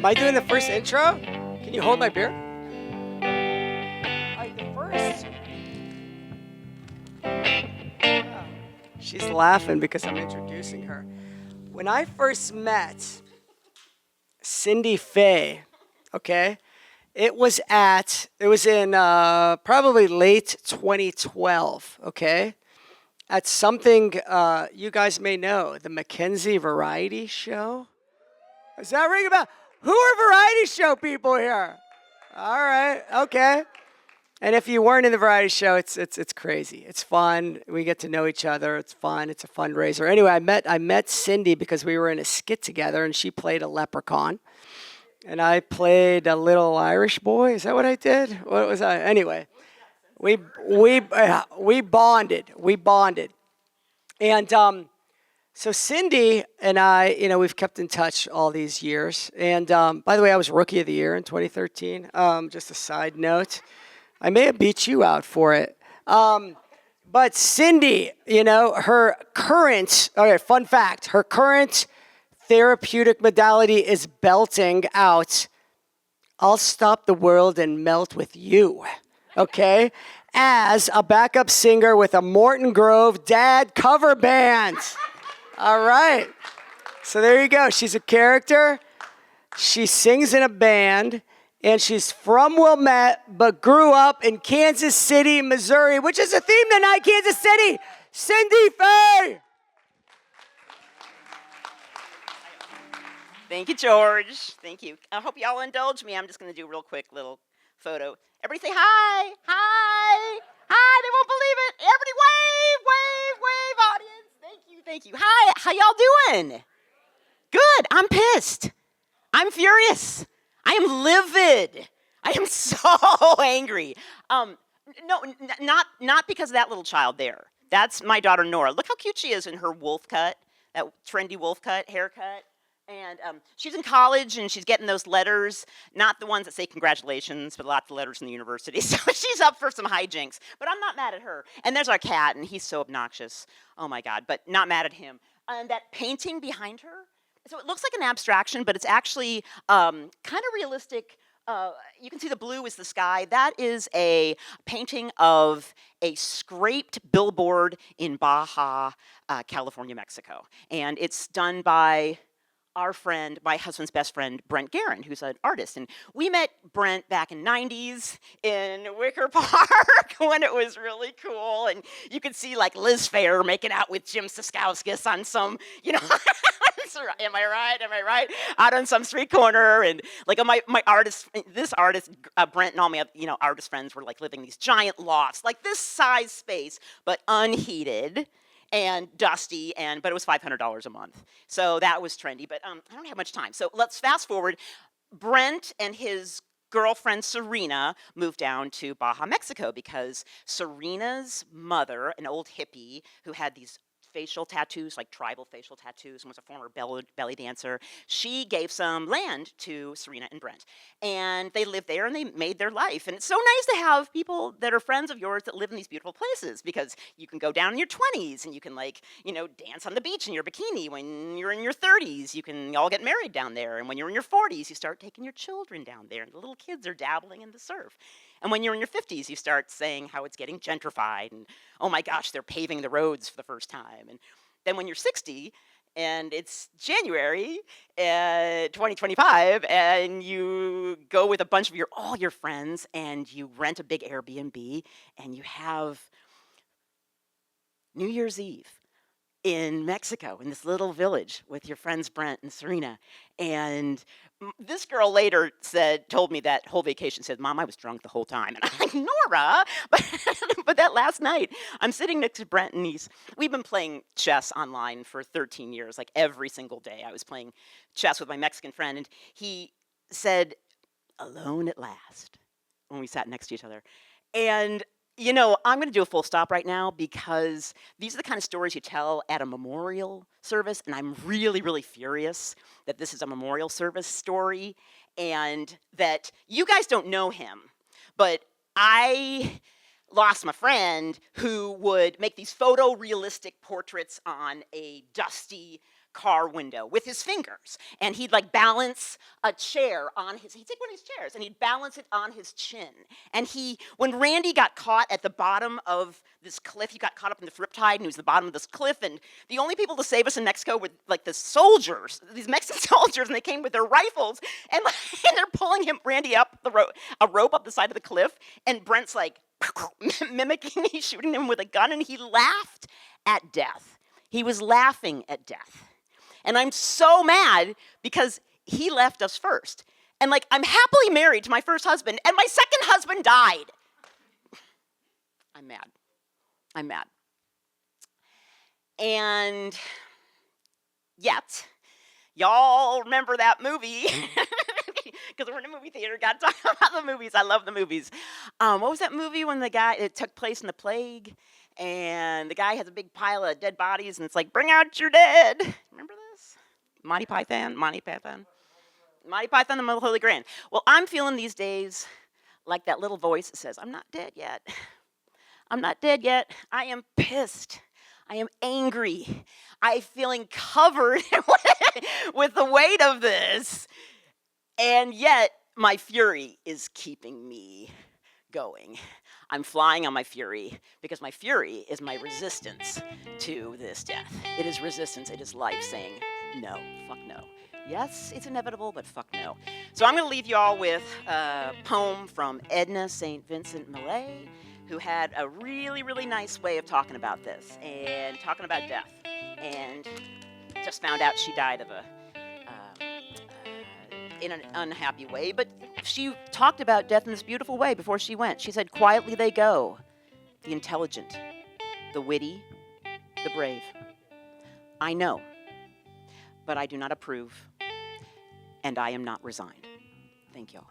Am I doing the first intro? Can you hold my beer? All right, the first. Oh, she's laughing because I'm introducing her. When I first met Cindy Faye, okay, it was in probably late 2012, okay, at something you guys may know, the Mackenzie Variety Show. Does that ring a bell? Who are variety show people here? All right, okay. And if you weren't in the variety show, it's crazy. It's fun. We get to know each other. It's fun. It's a fundraiser. Anyway, I met Cindy because we were in a skit together, and she played a leprechaun, and I played a little Irish boy. Is that what I did? What was I? Anyway, we bonded. We bonded, and so Cindy and I, we've kept in touch all these years. And by the way, I was Rookie of the Year in 2013. Just a side note. I may have beat you out for it. But Cindy, her current, fun fact, her current therapeutic modality is belting out, I'll stop the world and melt with you, okay? As a backup singer with a Morton Grove dad cover band. All right. So there you go. She's a character. She sings in a band, and she's from Wilmette, but grew up in Kansas City, Missouri, which is a theme tonight, Kansas City. Cindy Faye. Thank you, George. Thank you. I hope y'all indulge me. I'm just going to do a real quick little photo. Everybody say hi. Hi. Hi. They won't believe it. Everybody wave, audience. Thank you. Hi. How y'all doing? Good. I'm pissed. I'm furious. I am livid. I am so angry. Not because of that little child there. That's my daughter Nora. Look how cute she is in her wolf cut, that trendy wolf cut haircut. And she's in college, and she's getting those letters, not the ones that say congratulations, but lots of letters from the university. So she's up for some hijinks. But I'm not mad at her. And there's our cat, and he's so obnoxious. Oh, my God. But not mad at him. And that painting behind her, so it looks like an abstraction, but it's actually kind of realistic. You can see the blue is the sky. That is a painting of a scraped billboard in Baja, California, Mexico. And it's done by my husband's best friend, Brent Guerin, who's an artist. And we met Brent back in 90s in Wicker Park when it was really cool. And you could see like Liz Phair making out with Jim Siskowskis on some, am I right? Out on some street corner. And like this artist, Brent and all my, artist friends were like living these giant lofts, like this size space, but unheated and dusty, but it was $500 a month. So that was trendy, but I don't have much time. So let's fast forward. Brent and his girlfriend Serena moved down to Baja, Mexico, because Serena's mother, an old hippie who had these facial tattoos, like tribal facial tattoos, and was a former belly dancer. She gave some land to Serena and Brent. And they lived there, and they made their life. And it's so nice to have people that are friends of yours that live in these beautiful places, because you can go down in your 20s, and you can, dance on the beach in your bikini. When you're in your 30s, you can all get married down there. And when you're in your 40s, you start taking your children down there, and the little kids are dabbling in the surf. And when you're in your 50s, you start saying how it's getting gentrified, and oh my gosh, they're paving the roads for the first time. And then when you're 60, and it's January 2025, and you go with a bunch of all your friends, and you rent a big Airbnb, and you have New Year's Eve in Mexico, in this little village with your friends Brent and Serena. And this girl later told me that whole vacation, said, Mom, I was drunk the whole time. And I'm like, Nora, but that last night, I'm sitting next to Brent, and we've been playing chess online for 13 years, like every single day. I was playing chess with my Mexican friend, and he said, alone at last, when we sat next to each other. And I'm going to do a full stop right now, because these are the kind of stories you tell at a memorial service, and I'm really, really furious that this is a memorial service story, and that you guys don't know him, but I lost my friend who would make these photorealistic portraits on a dusty car window with his fingers, and he'd like balance a chair on his, he'd take one of his chairs and he'd balance it on his chin. And when Randy got caught at the bottom of this cliff, he got caught up in this riptide and he was at the bottom of this cliff, and the only people to save us in Mexico were like the soldiers, these Mexican soldiers, and they came with their rifles, and, and they're pulling Randy up a rope up the side of the cliff, and Brent's like mimicking, he's shooting him with a gun, and he laughed at death. He was laughing at death. And I'm so mad because he left us first. And like, I'm happily married to my first husband, and my second husband died. I'm mad. I'm mad. And yet, y'all remember that movie? Because we're in a movie theater, got to talk about the movies. I love the movies. What was that movie when it took place in the plague, and the guy has a big pile of dead bodies, and it's like, bring out your dead. Remember this? Monty Python and the Holy Grail. Well, I'm feeling these days like that little voice that says, I'm not dead yet. I'm not dead yet. I am pissed. I am angry. I'm feeling covered with the weight of this. And yet, my fury is keeping me going. I'm flying on my fury because my fury is my resistance to this death. It is resistance. It is life saying, no, fuck no. Yes, it's inevitable, but fuck no. So I'm going to leave you all with a poem from Edna St. Vincent Millay, who had a really, really nice way of talking about this and talking about death. And just found out she died of in an unhappy way, but she talked about death in this beautiful way before she went. She said, quietly they go, the intelligent, the witty, the brave. I know, but I do not approve, and I am not resigned. Thank y'all.